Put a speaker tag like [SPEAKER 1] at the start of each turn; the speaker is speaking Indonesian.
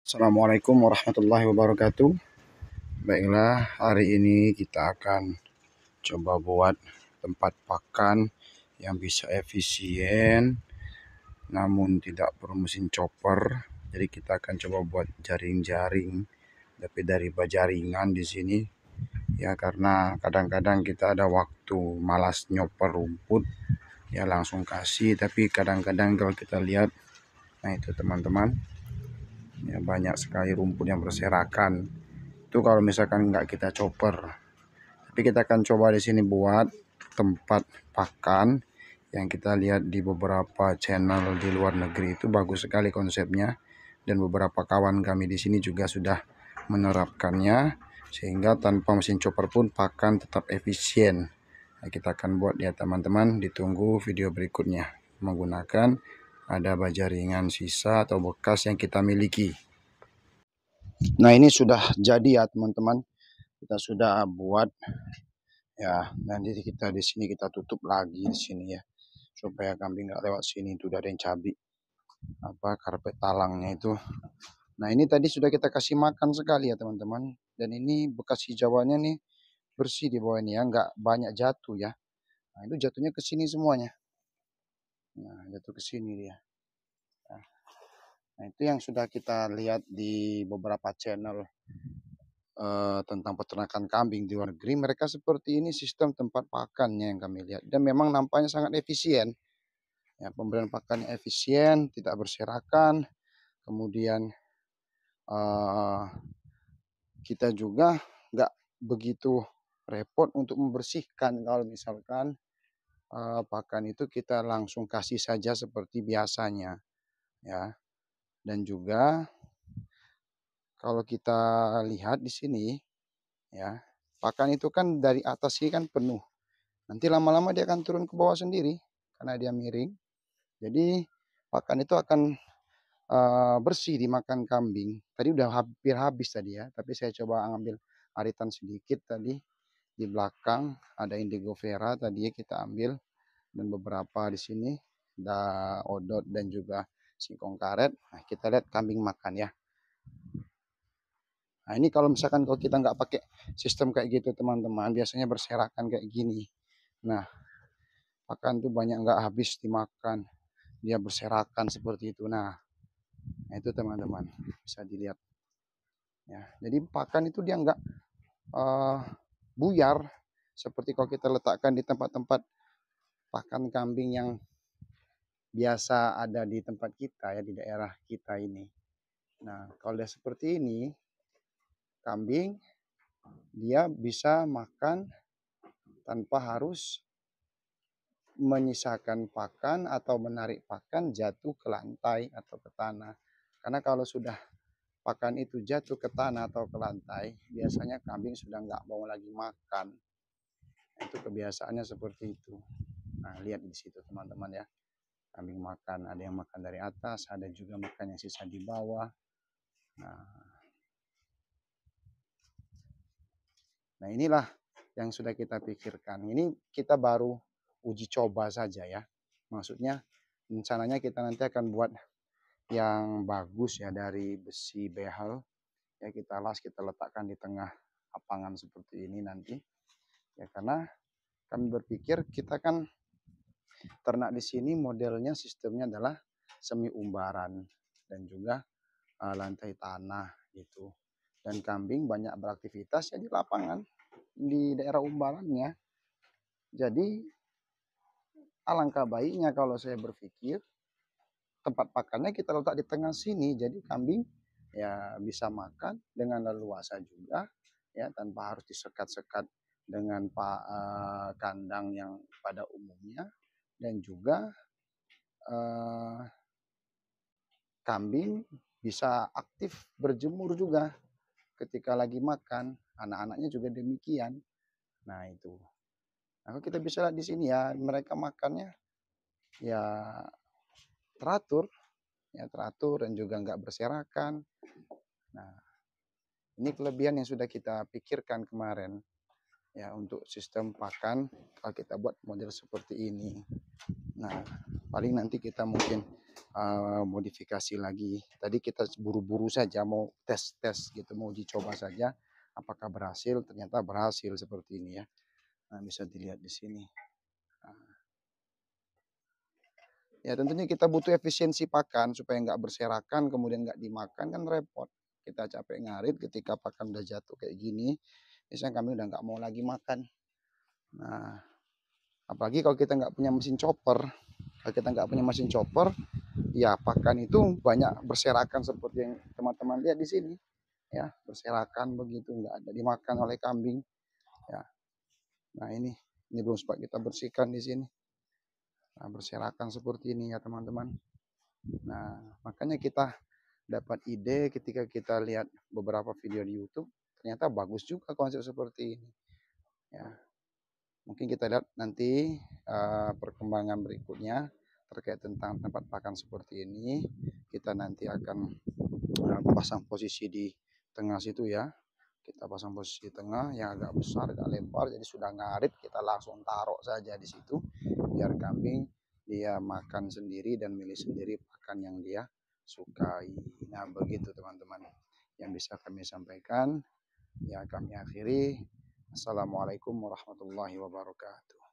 [SPEAKER 1] Assalamualaikum warahmatullahi wabarakatuh. Baiklah, hari ini kita akan coba buat tempat pakan yang bisa efisien namun tidak perlu mesin chopper. Jadi kita akan coba buat jaring-jaring tapi dari bajaringan di sini ya, karena kadang-kadang kita ada waktu malas nyoper rumput ya langsung kasih, tapi kadang-kadang kalau kita lihat, nah itu teman-teman ya, banyak sekali rumput yang berserakan. Itu kalau misalkan nggak kita chopper. Tapi kita akan coba di sini buat tempat pakan yang kita lihat di beberapa channel di luar negeri, itu bagus sekali konsepnya, dan beberapa kawan kami di sini juga sudah menerapkannya sehingga tanpa mesin chopper pun pakan tetap efisien. Nah, kita akan buat ya teman-teman, ditunggu video berikutnya menggunakan ada bajaringan sisa atau bekas yang kita miliki. Nah, ini sudah jadi ya teman-teman. Kita sudah buat ya, nanti kita di sini kita tutup lagi di sini ya, supaya kambing nggak lewat sini. Itu udah ada yang cabai karpet talangnya itu. Nah, ini tadi sudah kita kasih makan sekali ya teman-teman, dan ini bekas hijauannya nih bersih di bawah ini ya, nggak banyak jatuh ya. Nah, itu jatuhnya ke sini semuanya. Nah, jatuh ke sini dia. Nah, itu yang sudah kita lihat di beberapa channel tentang peternakan kambing di luar negeri. Mereka seperti ini sistem tempat pakannya yang kami lihat, dan memang nampaknya sangat efisien ya, pemberian pakannya efisien, tidak berserakan. Kemudian kita juga nggak begitu repot untuk membersihkan. Kalau misalkan pakan itu kita langsung kasih saja seperti biasanya ya. Dan juga kalau kita lihat di sini ya, pakan itu kan dari atas sini kan penuh. Nanti lama-lama dia akan turun ke bawah sendiri karena dia miring. Jadi pakan itu akan bersih dimakan kambing. Tadi udah hampir habis tadi ya, tapi saya coba ambil aritan sedikit tadi. Di belakang ada indigo vera tadi ya, kita ambil, dan beberapa di sini ada odot dan juga singkong karet. Nah, kita lihat kambing makan ya. Nah, ini kalau misalkan kalau kita nggak pakai sistem kayak gitu teman-teman, biasanya berserakan kayak gini. Nah, pakan tuh banyak nggak habis dimakan, dia berserakan seperti itu. Nah itu teman-teman bisa dilihat ya. Jadi pakan itu dia nggak buyar seperti kalau kita letakkan di tempat-tempat pakan kambing yang biasa ada di tempat kita ya, di daerah kita ini. Nah, kalau dia seperti ini, kambing dia bisa makan tanpa harus menyisakan pakan atau menarik pakan jatuh ke lantai atau ke tanah. Karena kalau sudah pakan itu jatuh ke tanah atau ke lantai, biasanya kambing sudah nggak mau lagi makan. Itu kebiasaannya seperti itu. Nah, lihat di situ teman-teman ya. Kambing makan, ada yang makan dari atas, ada juga makan yang sisa di bawah. Nah, inilah yang sudah kita pikirkan. Ini kita baru uji coba saja ya. Maksudnya rencananya kita nanti akan buat yang bagus ya, dari besi behel ya, kita las, kita letakkan di tengah lapangan seperti ini nanti ya, karena kami berpikir kita kan ternak di sini modelnya sistemnya adalah semi umbaran dan juga lantai tanah gitu, dan kambing banyak beraktivitas ya di lapangan di daerah umbarannya. Jadi alangkah baiknya kalau saya berpikir tempat pakannya kita letak di tengah sini, jadi kambing ya bisa makan dengan leluasa juga ya, tanpa harus disekat-sekat dengan kandang yang pada umumnya. Dan juga kambing bisa aktif berjemur juga ketika lagi makan, anak-anaknya juga demikian. Nah itu, nah kita bisa lihat di sini ya, mereka makannya ya teratur ya, teratur dan juga nggak berserakan. Nah, ini kelebihan yang sudah kita pikirkan kemarin ya untuk sistem pakan kalau kita buat model seperti ini. Nah, paling nanti kita mungkin modifikasi lagi. Tadi kita buru-buru saja mau tes-tes gitu, mau uji coba saja apakah berhasil. Ternyata berhasil seperti ini ya. Nah, bisa dilihat di sini. Ya tentunya kita butuh efisiensi pakan supaya nggak berserakan kemudian nggak dimakan kan repot. Kita capek ngarit ketika pakan udah jatuh kayak gini, misalnya kami udah nggak mau lagi makan. Nah, apalagi kalau kita nggak punya mesin chopper. Kalau kita nggak punya mesin chopper, ya pakan itu banyak berserakan seperti yang teman-teman lihat di sini. Ya, berserakan begitu, nggak ada dimakan oleh kambing. Ya, nah ini belum sempat kita bersihkan di sini. Nah, berserakan seperti ini ya teman-teman. Nah, makanya kita dapat ide ketika kita lihat beberapa video di YouTube, ternyata bagus juga konsep seperti ini. Ya, mungkin kita lihat nanti perkembangan berikutnya terkait tentang tempat pakan seperti ini. Kita nanti akan pasang posisi di tengah situ ya. Kita pasang posisi tengah yang agak besar, agak lebar, jadi sudah ngarit kita langsung taruh saja di situ biar kambing dia makan sendiri dan milih sendiri pakan yang dia sukai. Nah begitu teman-teman yang bisa kami sampaikan. Ya kami akhiri. Assalamualaikum warahmatullahi wabarakatuh.